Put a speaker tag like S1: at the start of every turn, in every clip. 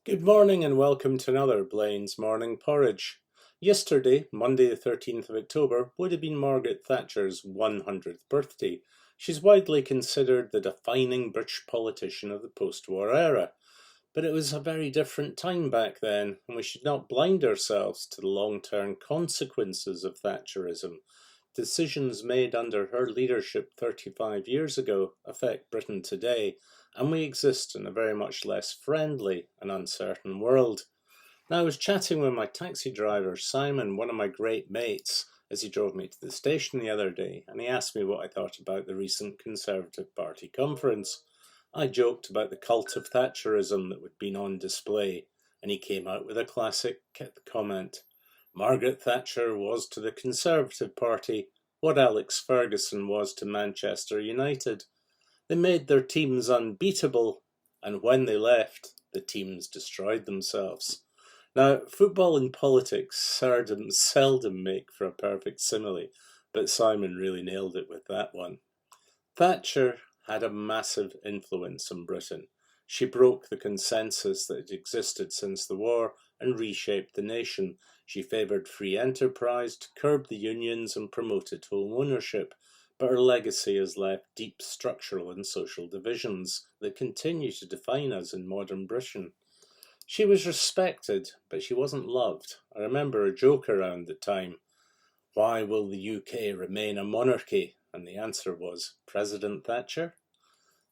S1: Good morning and welcome to another Blain's Morning Porridge. Yesterday, Monday the 13th of October, would have been Margaret Thatcher's 100th birthday. She's widely considered the defining British politician of the post-war era. But it was a very different time back then, and we should not blind ourselves to the long-term consequences of Thatcherism. Decisions made under her leadership 35 years ago affect Britain today, and we exist in a very much less friendly and uncertain world. Now, I was chatting with my taxi driver, Simon, one of my great mates, as he drove me to the station the other day, and he asked me what I thought about the recent Conservative Party conference. I joked about the cult of Thatcherism that had been on display, and he came out with a classic comment. Margaret Thatcher was to the Conservative Party what Alex Ferguson was to Manchester United. They made their teams unbeatable, and when they left, the teams destroyed themselves. Now, football and politics seldom make for a perfect simile, but Simon really nailed it with that one. Thatcher had a massive influence in Britain. She broke the consensus that had existed since the war and reshaped the nation. She favoured free enterprise, curbed the unions and promoted home ownership, but her legacy has left deep structural and social divisions that continue to define us in modern Britain. She was respected, but she wasn't loved. I remember a joke around the time. Why will the UK remain a monarchy? And the answer was President Thatcher.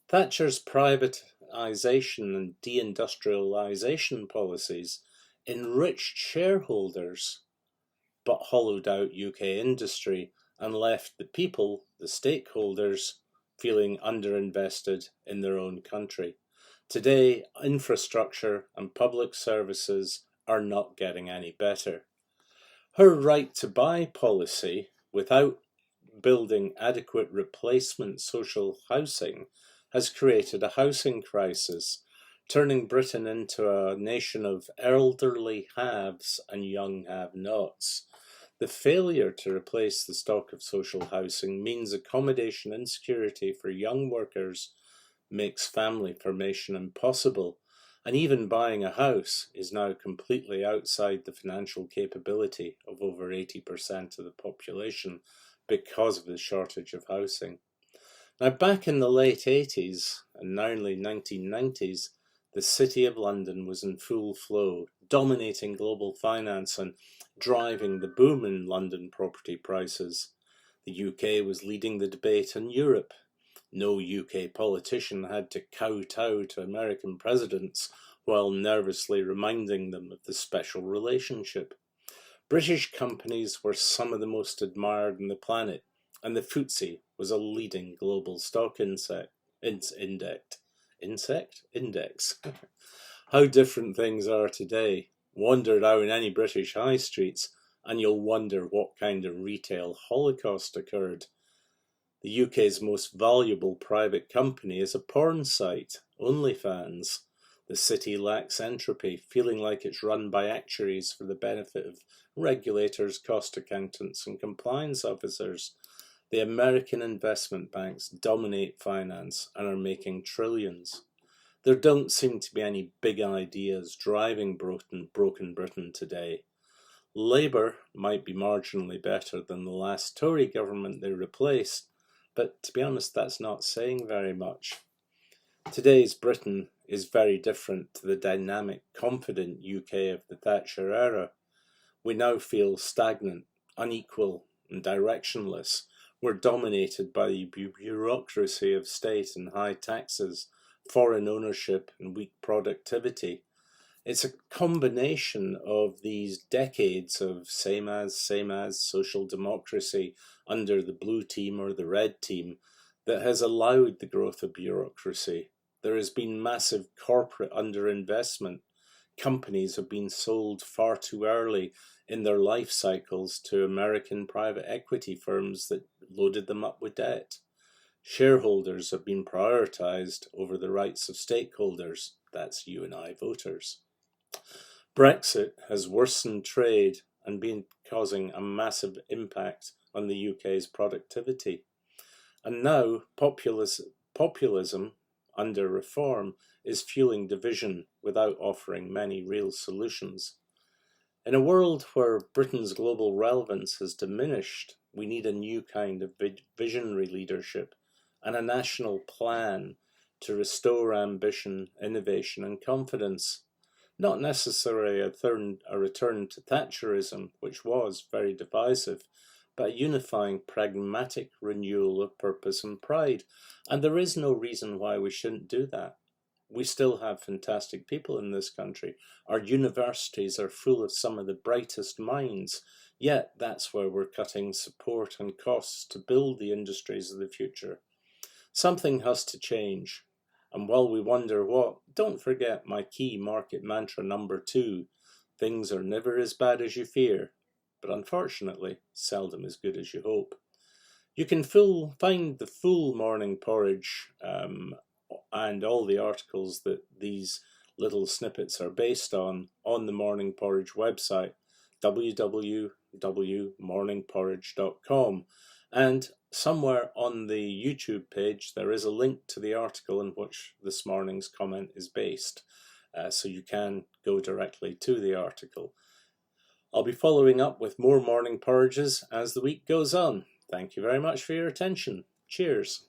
S1: Thatcher's privatisation and deindustrialisation policies enriched shareholders but hollowed out UK industry and left the people, the stakeholders, feeling underinvested in their own country. Today, infrastructure and public services are not getting any better. Her right to buy policy, without building adequate replacement social housing, has created a housing crisis, turning Britain into a nation of elderly haves and young have-nots. The failure to replace the stock of social housing means accommodation insecurity for young workers makes family formation impossible, and even buying a house is now completely outside the financial capability of over 80% of the population because of the shortage of housing. Now, back in the late 80s and early 1990s, the City of London was in full flow, dominating global finance and driving the boom in London property prices. The UK was leading the debate in Europe. No UK politician had to kowtow to American presidents while nervously reminding them of the special relationship. British companies were some of the most admired on the planet, and the FTSE was a leading global stock index. How different things are today. Wander down any British high streets and you'll wonder what kind of retail holocaust occurred. The UK's most valuable private company is a porn site, OnlyFans. The city lacks entropy, feeling like it's run by actuaries for the benefit of regulators, cost accountants and compliance officers. The American investment banks dominate finance and are making trillions. There don't seem to be any big ideas driving broken Britain today. Labour might be marginally better than the last Tory government they replaced, but to be honest, that's not saying very much. Today's Britain is very different to the dynamic, confident UK of the Thatcher era. We now feel stagnant, unequal, and directionless. We're dominated by the bureaucracy of state and high taxes, foreign ownership, and weak productivity. It's a combination of these decades of same as social democracy under the blue team or the red team that has allowed the growth of bureaucracy. There has been massive corporate underinvestment. Companies have been sold far too early in their life cycles to American private equity firms that loaded them up with debt. Shareholders have been prioritised over the rights of stakeholders, that's you and I voters. Brexit has worsened trade and been causing a massive impact on the UK's productivity. And now populism under reform is fueling division without offering many real solutions. In a world where Britain's global relevance has diminished, we need a new kind of visionary leadership and a national plan to restore ambition, innovation, and confidence. Not necessarily a return to Thatcherism, which was very divisive, but a unifying, pragmatic renewal of purpose and pride. And there is no reason why we shouldn't do that. We still have fantastic people in this country. Our universities are full of some of the brightest minds, yet that's where we're cutting support and costs to build the industries of the future. Something has to change. And while we wonder what, don't forget my key market mantra number 2. Things are never as bad as you fear, but unfortunately, seldom as good as you hope. You can find the full Morning Porridge and all the articles that these little snippets are based on the Morning Porridge website, www.morningporridge.com. And somewhere on the YouTube page, there is a link to the article in which this morning's comment is based. So you can go directly to the article. I'll be following up with more morning porridges as the week goes on. Thank you very much for your attention. Cheers.